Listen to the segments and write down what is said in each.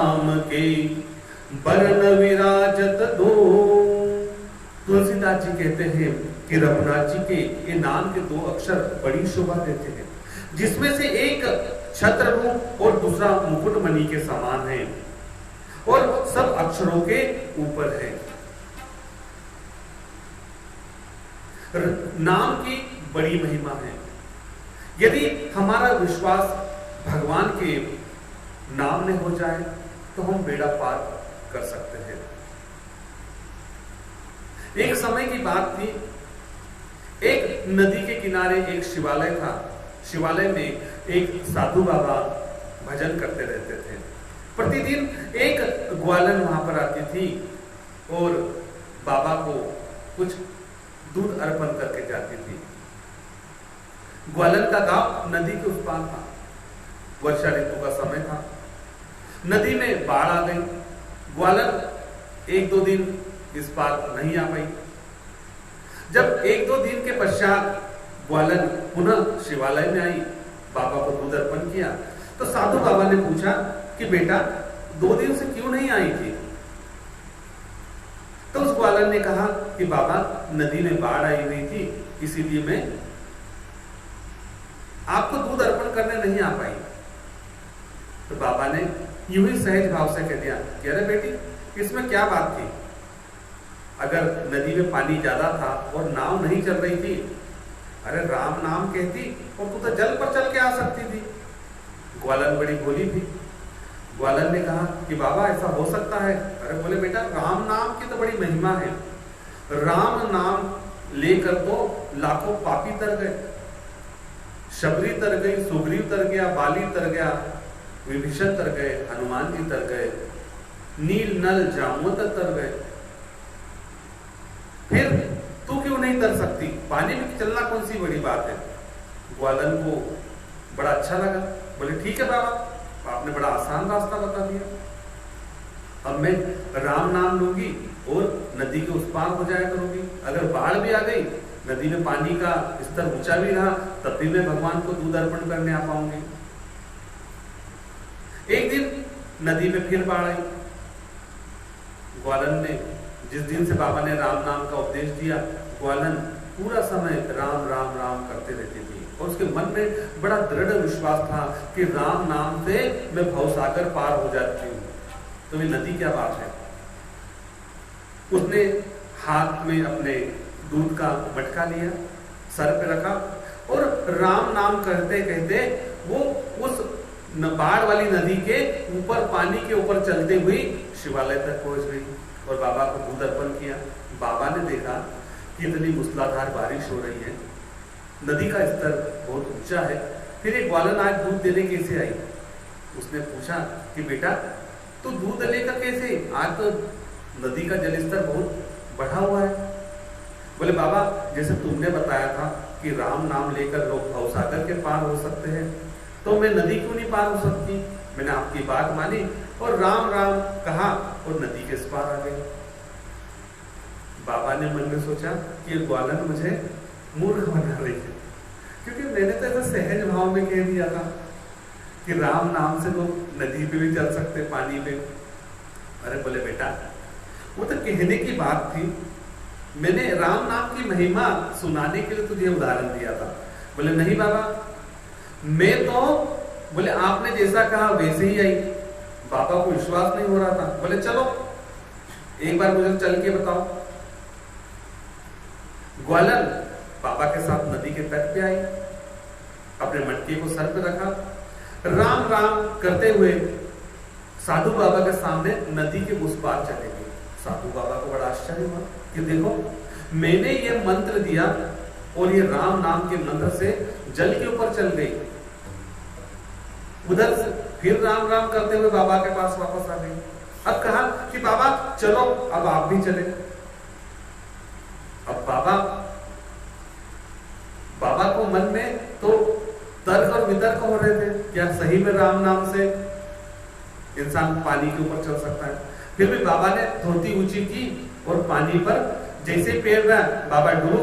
राम के बरन विराजत दो। तुलसीदास जी कहते हैं कि रघुनाथ जी के ये नाम के 2 अक्षर बड़ी शोभा देते हैं, जिसमें से एक छत्र रूप और दूसरा मुकुटमणि के समान है और सब अक्षरों के ऊपर है। नाम की बड़ी महिमा है। यदि हमारा विश्वास भगवान के नाम में हो जाए तो हम बेड़ा पार कर सकते हैं। एक समय की बात थी, एक नदी के किनारे एक शिवालय था। शिवालय में एक साधु बाबा भजन करते रहते थे। प्रतिदिन एक ग्वालन वहां पर आती थी और बाबा को कुछ दूध अर्पण करके जाती थी। ग्वालन का गांव नदी के उस पार था। वर्षा ऋतु का समय था। नदी में बाढ़ आ गई। ग्वालन 1-2 दिन इस पार नहीं आ पाई। जब 1-2 दिन के पश्चात ग्वालन पुनः शिवालय में आई, बाबा को दूध अर्पण किया, तो साधु बाबा ने पूछा कि बेटा 2 दिन से क्यों नहीं आई थी? तो उस ग्वालन ने कहा कि बाबा नदी में बाढ़ आई हुई थी, इसीलिए मैं आपको दूध अर्पण करने नहीं आ पाई। तो बाबा ने यूं ही सहज भाव से कह दिया कि अरे बेटी, इसमें क्या बात थी? अगर नदी में पानी ज्यादा था और नाव नहीं चल रही थी, अरे राम नाम कहती और तू तो जल पर चल के आ सकती थी। ग्वालन बड़ी भोली थी। ग्वालन ने कहा कि बाबा ऐसा हो सकता है? अरे बोले बेटा, राम नाम की तो बड़ी महिमा है। राम नाम लेकर तो लाखों पापी तर गए। शबरी तर गई, सुग्रीव तर गया, बाली तर गया, विभीषण तर गए, हनुमान जी तर गए, नील नल जामवंत तर गए। फिर तू क्यों नहीं तर सकती? पानी में चलना कौन सी बड़ी बात है? ग्वालन को बड़ा अच्छा लगा। बोले ठीक है बाबा, आपने बड़ा आसान रास्ता बता दिया। अब मैं राम नाम लूंगी और नदी के उस पार हो जाया करूंगी। अगर बाढ़ भी आ गई, नदी में पानी का स्तर ऊंचा भी रहा, तब भी मैं भगवान को दूध अर्पण करने आ पाऊंगी। एक दिन नदी में फिर बाढ़ आई। ग्वालन ने, जिस दिन से बाबा ने राम नाम का उपदेश दिया, ग्वालन पूरा समय राम राम राम करते रहती थी और उसके मन में बड़ा दृढ़ विश्वास था कि राम नाम से मैं भवसागर पार हो जाती हूँ। तो ये नदी क्या बात है? उसने हाथ में अपने दूध का मटका लिया, सर पे रखा और राम नाम कहते कहते वो उस बाढ़ वाली नदी के ऊपर, पानी के ऊपर चलते हुई शिवालय तक पहुंच गई और बाबा को दूध अर्पण किया। बाबा ने देखा कि इतनी मूसलाधार बारिश हो रही है, नदी का स्तर बहुत ऊंचा है। फिर एक ग्वालन आज दूध देने कैसे आई? उसने पूछा कि बेटा, तू दूध लेकर कैसे? आज तो नदी का जलस्तर बहुत बढ़ा हुआ है। बोले बाबा, जैसे तुमने बताया था कि राम नाम लेकर लोग भवसागर के पार हो सकते हैं, तो मैं नदी क्यों नहीं पार हो सकती? मैंने आपकी बात मानी और राम राम कहा और नदी के इस पार आ गई। बाबा ने मन में सोचा कि ये ग्वालन मुझे मूर्ख बना रही है, क्योंकि मैंने तो ऐसा सहज भाव में कह दिया था कि राम नाम से लोग नदी पे भी चल सकते, पानी पे। अरे बोले बेटा, वो तो कहने की बात थी, मैंने राम नाम की महिमा सुनाने के लिए तुझे उदाहरण दिया था। बोले नहीं बाबा, मैं तो, बोले आपने जैसा कहा वैसे ही आई। बाबा को विश्वास नहीं हो रहा था। बोले चलो एक बार मुझे चल के बताओ। ग्वालन बाबा के साथ नदी के तट पे आई, अपने मटके को सर पे रखा, राम राम करते हुए साधु बाबा के सामने नदी के उस पार चले गए। साधु बाबा को बड़ा आश्चर्य हुआ कि देखो, मैंने ये मंत्र दिया और ये राम नाम के मंत्र से जल के ऊपर चल गई। उधर से फिर राम राम करते हुए बाबा के पास वापस आ गई। अब कहा कि बाबा चलो, अब आप भी चले। अब बाबा को मन में तो तर्क और वितर्क हो रहे थे, क्या सही में राम नाम से इंसान पानी के ऊपर चल सकता है? फिर भी बाबा ने धोती ऊंची की और पानी पर जैसे पैर रहा, बाबा डूबो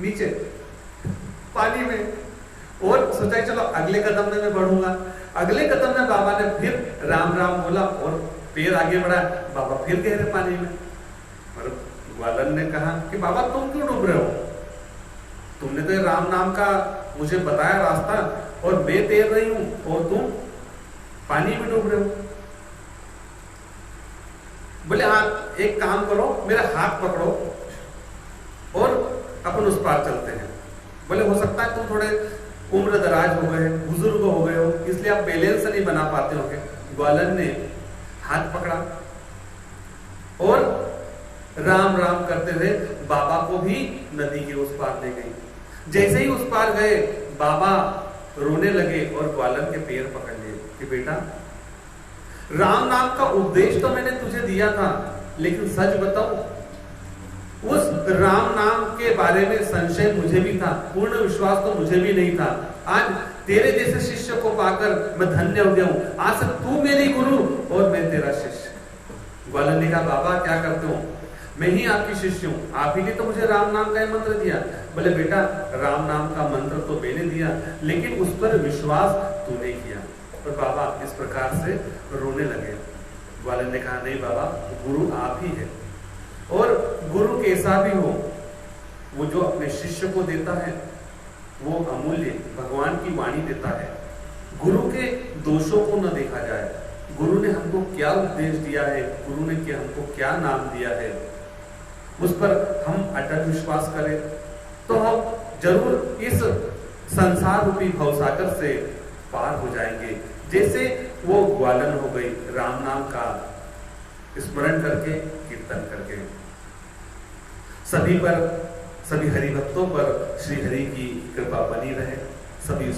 नीचे पानी में, और सोचा चलो अगले कदम में मैं बढ़ूंगा। अगले कदम में बाबा ने फिर राम राम बोला और पैर आगे बढ़ा, बाबा फिर गहरे पानी में। और ग्वालन ने कहा कि बाबा तुम क्यों डूब रहे हो, तुमने तो राम नाम का मुझे बताया रास्ता और मैं तैर रही हूं और तुम पानी में डूब रहे हो। बोले हाँ एक काम करो, मेरा हाथ पकड़ो और अपन उस पार चलते हैं। बोले हो सकता है तुम थोड़े उम्र दराज हो गए, बुजुर्ग हो गए हो, इसलिए आप बैलेंस नहीं बना पाते होंगे। ग्वालन ने हाथ पकड़ा और राम राम करते हुए बाबा को भी नदी के उस पार ले गई। जैसे ही उस पार गए बाबा रोने लगे और ग्वालन के पैर पकड़ लिए कि बेटा राम नाम का उपदेश तो मैंने तुझे दिया था, लेकिन सच बताऊं उस राम नाम के बारे में संशय मुझे भी था, पूर्ण विश्वास तो मुझे भी नहीं था। आज तेरे जैसे शिष्य को पाकर मैं धन्य हो गया हूं। आज से तू मेरी गुरु और मैं तेरा शिष्य। ग्वालन ने कहा बाबा क्या करते हो, मैं ही आपकी शिष्य हूँ, आप ही ने तो मुझे राम नाम का मंत्र दिया। बोले बेटा राम नाम का मंत्र तो मैंने दिया, लेकिन उस पर विश्वास तूने किया। और बाबा इस प्रकार से रोने लगे। ग्वालन ने कहा नहीं बाबा, गुरु आप ही है, और गुरु कैसा भी हो वो जो अपने शिष्य को देता है वो अमूल्य भगवान की वाणी देता है। गुरु के दोषों को न देखा जाए, गुरु ने हमको क्या उपदेश दिया है, गुरु ने हमको क्या नाम दिया है, उस पर हम अटल विश्वास करें तो हम जरूर इस संसार रूपी भवसागर से पार हो जाएंगे। जैसे वो ग्वालन हो गई राम नाम का स्मरण करके, कीर्तन करके। सभी पर, सभी हरि भक्तों पर श्री हरि की कृपा बनी रहे। सभी